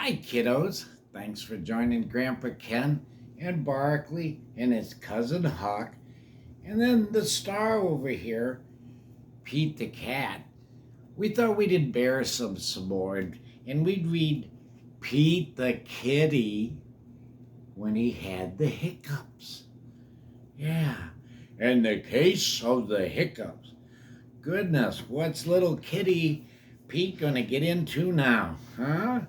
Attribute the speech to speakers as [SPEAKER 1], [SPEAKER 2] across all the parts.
[SPEAKER 1] Hi, kiddos. Thanks for joining Grandpa Ken and Barkley and his cousin Huck. And then the star over here, Pete the cat. We thought we'd embarrass him some more and we'd read Pete the kitty when he had the hiccups. Yeah. In the case of the hiccups. Goodness, what's little kitty Pete gonna get into now, huh?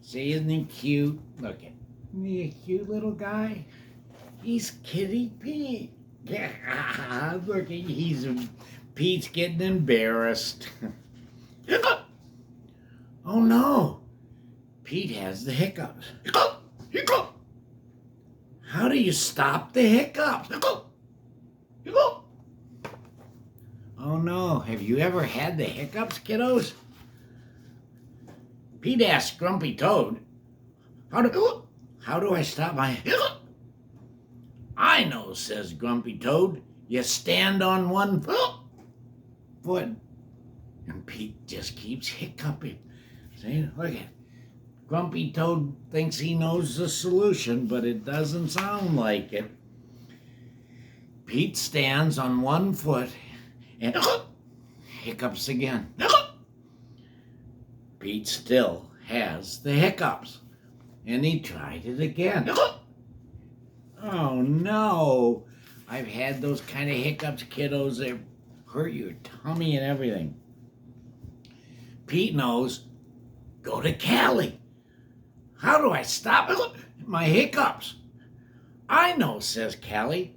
[SPEAKER 1] See, isn't he cute? Look at, isn't he a cute little guy? He's Kitty Pete. Yeah, look, Pete's getting embarrassed. Oh no, Pete has the hiccups. Hiccup, hiccup. How do you stop the hiccups? Hiccup, hiccup. Oh no, have you ever had the hiccups, kiddos? Pete asked Grumpy Toad, how do I stop my hiccup? I know, says Grumpy Toad. You stand on one foot. And Pete just keeps hiccuping. See, look at Grumpy Toad thinks he knows the solution, but it doesn't sound like it. Pete stands on one foot and hiccups again. Pete still has the hiccups. And he tried it again. Oh no! I've had those kind of hiccups, kiddos. They hurt your tummy and everything. Pete knows. Go to Callie. How do I stop my hiccups? I know, says Callie.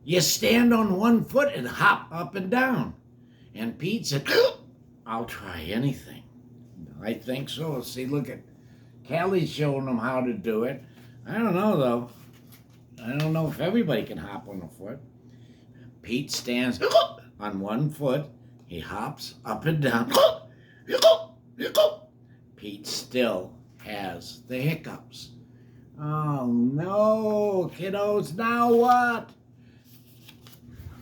[SPEAKER 1] You stand on one foot and hop up and down. And Pete said, I'll try anything. I think so. See, look at Callie's showing them how to do it. I don't know, though. I don't know if everybody can hop on a foot. Pete stands on one foot. He hops up and down. Pete still has the hiccups. Oh, no, kiddos. Now what?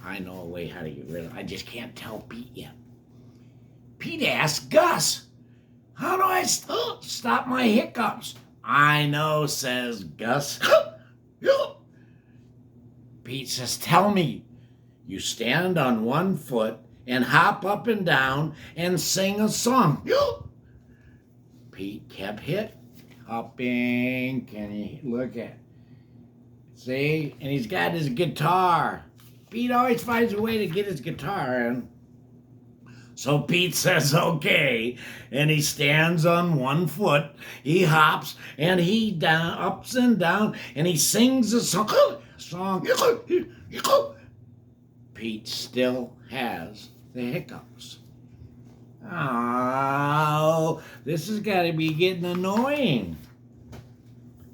[SPEAKER 1] I know a way how to get rid of it. I just can't tell Pete yet. Pete asked Gus, how do I stop my hiccups? I know, says Gus. Pete says, tell me. You stand on one foot and hop up and down and sing a song. Pete kept hopping. Can you look at? See? And he's got his guitar. Pete always finds a way to get his guitar in. So Pete says, okay, and he stands on one foot, he hops, and he ups and down, and he sings a song. Pete still has the hiccups. Oh, this has got to be getting annoying.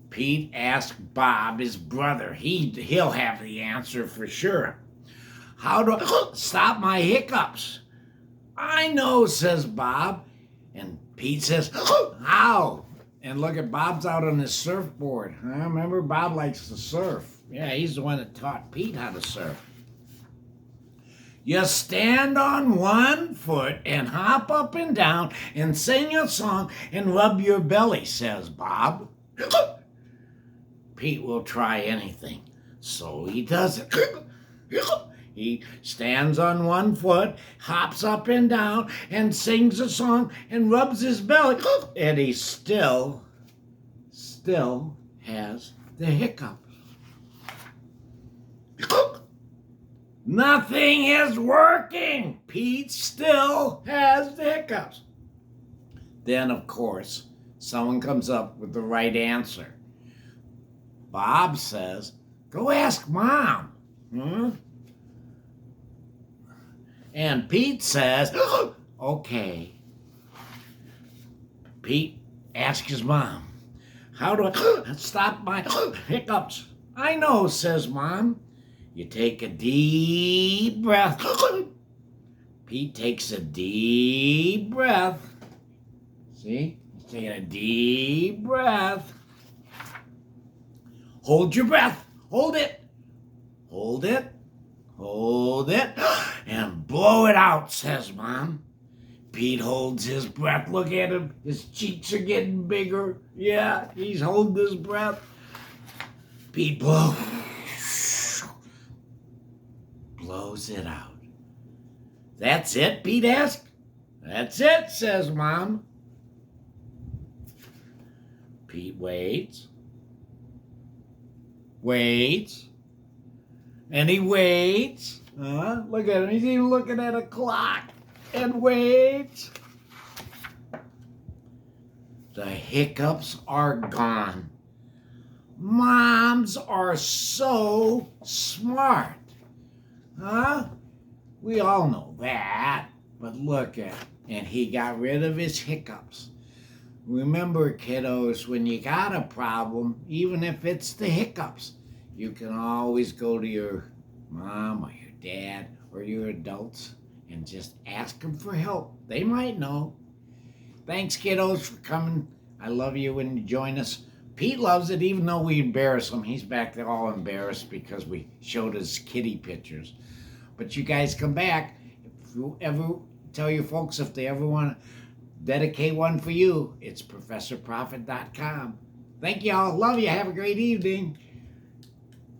[SPEAKER 1] Pete asked Bob, his brother. He'll have the answer for sure. How do I stop my hiccups? I know, says Bob. And Pete says, how? And look at Bob's out on his surfboard. I remember Bob likes to surf. Yeah, he's the one that taught Pete how to surf. You stand on one foot and hop up and down and sing a song and rub your belly, says Bob. Pete will try anything, so he does it. He stands on one foot, hops up and down, and sings a song and rubs his belly. And he still has the hiccups. Nothing is working. Pete still has the hiccups. Then, of course, someone comes up with the right answer. Bob says, go ask Mom. And Pete says, okay. Pete asks his mom, how do I stop my hiccups? I know, says Mom. You take a deep breath. Pete takes a deep breath. See? He's taking a deep breath. Hold your breath. Hold it. Hold it. Hold it. And blow it out, says Mom. Pete holds his breath. Look at him. His cheeks are getting bigger. Yeah, he's holding his breath. Pete blows it out. That's it, Pete asked. That's it, says Mom. Pete waits. And he waits. Look at him. He's even looking at a clock. And waits. The hiccups are gone. Moms are so smart. We all know that. But look at it. And he got rid of his hiccups. Remember, kiddos, when you got a problem, even if it's the hiccups, you can always go to your mom or your dad or your adults and just ask them for help. They might know. Thanks, kiddos, for coming. I love you when you join us. Pete loves it, even though we embarrass him. He's back there all embarrassed because we showed his kitty pictures. But you guys come back. If you ever tell your folks if they ever want to dedicate one for you, it's ProfessorProfit.com. Thank y'all. Love you. Have a great evening.